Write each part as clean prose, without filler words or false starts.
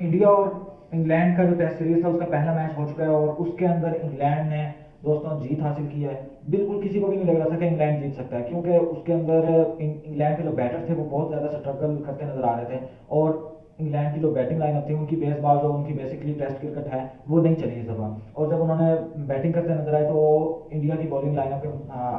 India और England का जो टेस्ट सीरीज था उसका पहला मैच हो चुका है और उसके अंदर इंग्लैंड ने दोस्तों जीत हासिल की है। बिल्कुल किसी को भी नहीं लग रहा था कि इंग्लैंड जीत सकता है, क्योंकि उसके अंदर इंग्लैंड के जो बैटर थे वो बहुत ज़्यादा स्ट्रगल करते नजर आ रहे थे। और इंग्लैंड की जो बैटिंग लाइनअप थी, उनकी बेसबॉल जो उनकी बेसिकली टेस्ट क्रिकेट है वो नहीं चली इस दफा। और जब उन्होंने बैटिंग करते नजर आए तो इंडिया की बॉलिंग लाइनअप के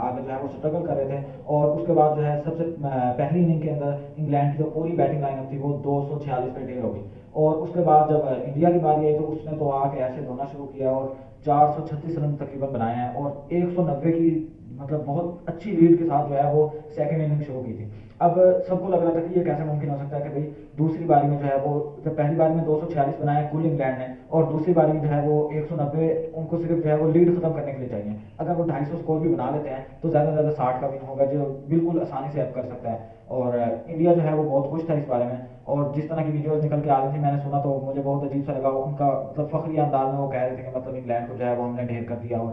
आगे जो है वो स्ट्रगल कर रहे थे। और उसके बाद जो है सबसे पहली इनिंग के अंदर इंग्लैंड की जो पूरी बैटिंग लाइनअप थी वो 246 पे ढेर हो गई। और उसके बाद जब इंडिया की बारी आई तो उसने तो आके ऐसे धोना शुरू किया और 436 रन तकरीबन बनाए हैं और 190 की मतलब बहुत अच्छी लीड के साथ जो है वो सेकंड इनिंग शुरू की थी। अब सबको लग रहा था कि ये कैसे मुमकिन हो सकता है कि भाई दूसरी बारी में जो है वो, जब पहली बारी में 246 बनाए कुल इंग्लैंड ने और दूसरी बारी में जो है वो 190, उनको सिर्फ जो है वो लीड खत्म करने के लिए चाहिए। अगर वो 250 स्कोर भी बना लेते हैं तो ज़्यादा से ज़्यादा 60 का विन होगा, जो बिल्कुल आसानी से अब कर सकता है। और इंडिया जो है वो बहुत खुश था इस बारे में। और जिस तरह की वीडियोस निकल के आ रही थी मैंने सुना तो मुझे बहुत अजीब सा लगा उनका, मतलब फखरी अंदाज में वो कह रहे थे कि मतलब इंग्लैंड को जो है वो हमने ढेर कर दिया और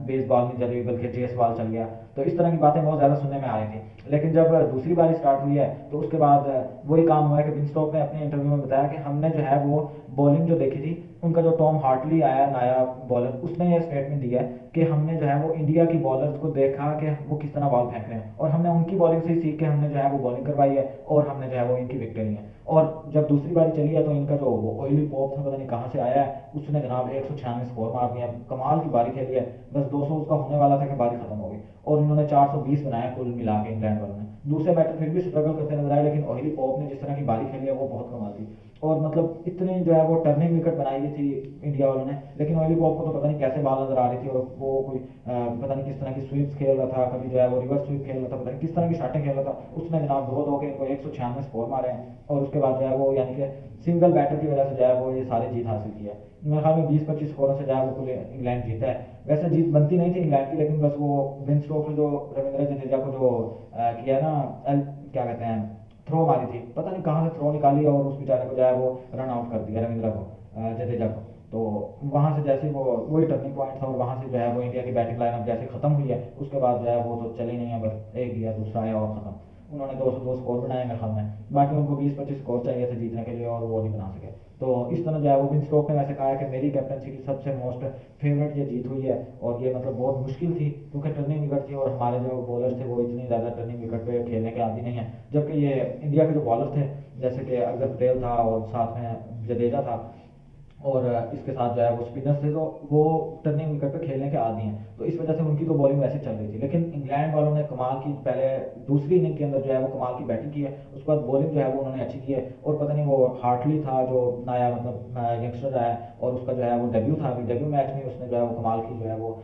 बेस बॉल नहीं चली बल्कि चेस बॉल चल गया। तो इस तरह की बातें बहुत ज़्यादा सुनने में आ रही थी। लेकिन जब दूसरी बारी स्टार्ट हुई है तो उसके बाद वही काम हुआ है कि विंस स्टोक ने अपने इंटरव्यू में बताया कि हमने जो है वो बॉलिंग जो देखी थी, उनका जो टॉम हार्टली आया नया बॉलर, उसने ये स्टेटमेंट दिया है कि हमने जो है वो इंडिया की बॉलर्स को देखा कि वो किस तरह बॉल फेंक रहे हैं और हमने उनकी बॉलिंग से ही सीख के हमने जो है वो बॉलिंग करवाई है और हमने जो है वो इनकी विकेट ली है। और जब दूसरी बारी चली है तो इनका जो ऑयली पॉप था पता नहीं कहाँ से आया है, उसने जनाब 196 स्कोर मार दिया, कमाल की बारी खेली है। बस 200 उसका होने वाला था कि बारी खत्म हो गई और इन्होंने 420 बनाया कुल मिला के इंग्लैंड वालों ने। दूसरे बैटर फिर भी स्ट्रगल करते नजर आए, लेकिन ऑयली पॉप ने जिस तरह की बारी खेली है वो बहुत कमाल थी। और मतलब इतनी जो है वो टर्निंग विकेट बनाई हुई थी इंडिया वालों ने, लेकिन ऑयली पॉप को तो पता नहीं कैसे बाल नजर आ रही थी और वो कोई पता नहीं किस तरह की स्वीप्स खेल रहा था, कभी जो है वो रिवर्स स्वीप खेल रहा था, पता नहीं किस तरह की शॉटें खेल रहा था। उसने जनाब धो धो के इनको 196 स्कोर मारे हैं और उसके बाद जो है वो यानी कि सिंगल बैटर की वजह से जो है वो ये सारी जीत हासिल की है। मेरे ख्याल में 20-25 स्कोरों से जो है वो पूरे इंग्लैंड जीता है। वैसे जीत बनती नहीं थी इंग्लैंड की, लेकिन बस वो विंस स्टोक ने जो रविंद्र जडेजा को जो किया ना, क्या कहते हैं, थ्रो मारी थी, पता नहीं कहाँ से थ्रो निकाली और उस बेचारे को जो है वो रन आउट कर दिया रविंद्र को, जडेजा को। तो वहाँ से जैसे वो वही टर्निंग पॉइंट था और वहाँ से जो है वो इंडिया की बैटिंग लाइनअप जैसे खत्म हुई है उसके बाद जो है वो तो चली नहीं है, बस एक दिया दूसरा आया और खत्म। उन्होंने 202 स्कोर बनाए मेरे ख्याल में, बाकी उनको 20-25 स्कोर चाहिए थे जीतने के लिए और वो नहीं बना सके। तो इस तरह जो है वो विंस स्टोक ने वैसे कहा है कि मेरी कैप्टनसी की सबसे मोस्ट फेवरेट ये जीत हुई है और ये मतलब बहुत मुश्किल थी क्योंकि टर्निंग विकेट थी और हमारे जो बॉलर थे वो इतनी ज़्यादा टर्निंग विकेट पे खेलने के आदि नहीं है। जबकि ये इंडिया के जो बॉलर थे जैसे कि अक्षर पटेल था और साथ में जडेजा था और इसके साथ जो है वो स्पिनर्स थे, तो वो टर्निंग विकेट पे खेलने के आदी हैं, तो इस वजह से उनकी तो बॉलिंग वैसे चल रही थी। लेकिन इंग्लैंड वालों ने कमाल की पहले दूसरी इनिंग के अंदर जो है वो कमाल की बैटिंग की है, उसके बाद बॉलिंग जो है वो उन्होंने अच्छी की है। और पता नहीं वो हार्टली था जो नया मतलब यंगस्टर आया और उसका जो है वो डेब्यू था, अभी डेब्यू मैच में उसने जो है वो कमाल की जो है वो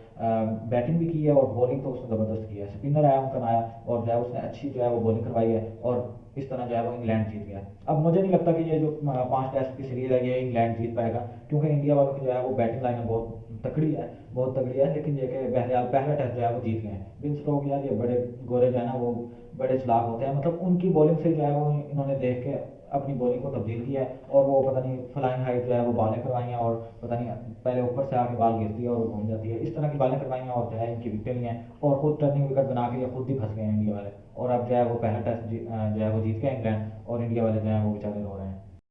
बैटिंग भी की है और बॉलिंग तो उसने ज़बरदस्त की है। स्पिनर आया उनका नया और जो है उसने अच्छी जो है वो बॉलिंग करवाई है और इस तरह जो है वो इंग्लैंड जीत गया। अब मुझे नहीं लगता कि ये जो 5 टेस्ट की सीरीज है ये इंग्लैंड जीत पाएगा, क्योंकि इंडिया वालों की जो है वो बैटिंग लाइन बहुत तकड़ी है, बहुत तगड़ी है। लेकिन ये कि बहरहाल पहला टेस्ट जो है वो जीत गए हैं। विंस स्टोक यार ये बड़े गोरे जो है ना वो बड़े चलाक होते हैं, मतलब उनकी बॉलिंग से जो है वो इन्होंने देख के अपनी बॉलिंग को तब्दील किया है और वो पता नहीं फ्लाइंग हाइट जो है वो बालें करवाई हैं और पता नहीं पहले ऊपर से आके बाल गिरती है और वो घूम जाती है, इस तरह की बालें करवाई हैं और जो है इनकी विकेट ली हैं और खुद टर्निंग विकेट बना के ये खुद ही फंस गए हैं इंडिया वाले। और अब जो है वो पहला टेस्ट जो है वो जीत गए इंग्लैंड और इंडिया वाले जो है वो बेचारे रो रहे हैं।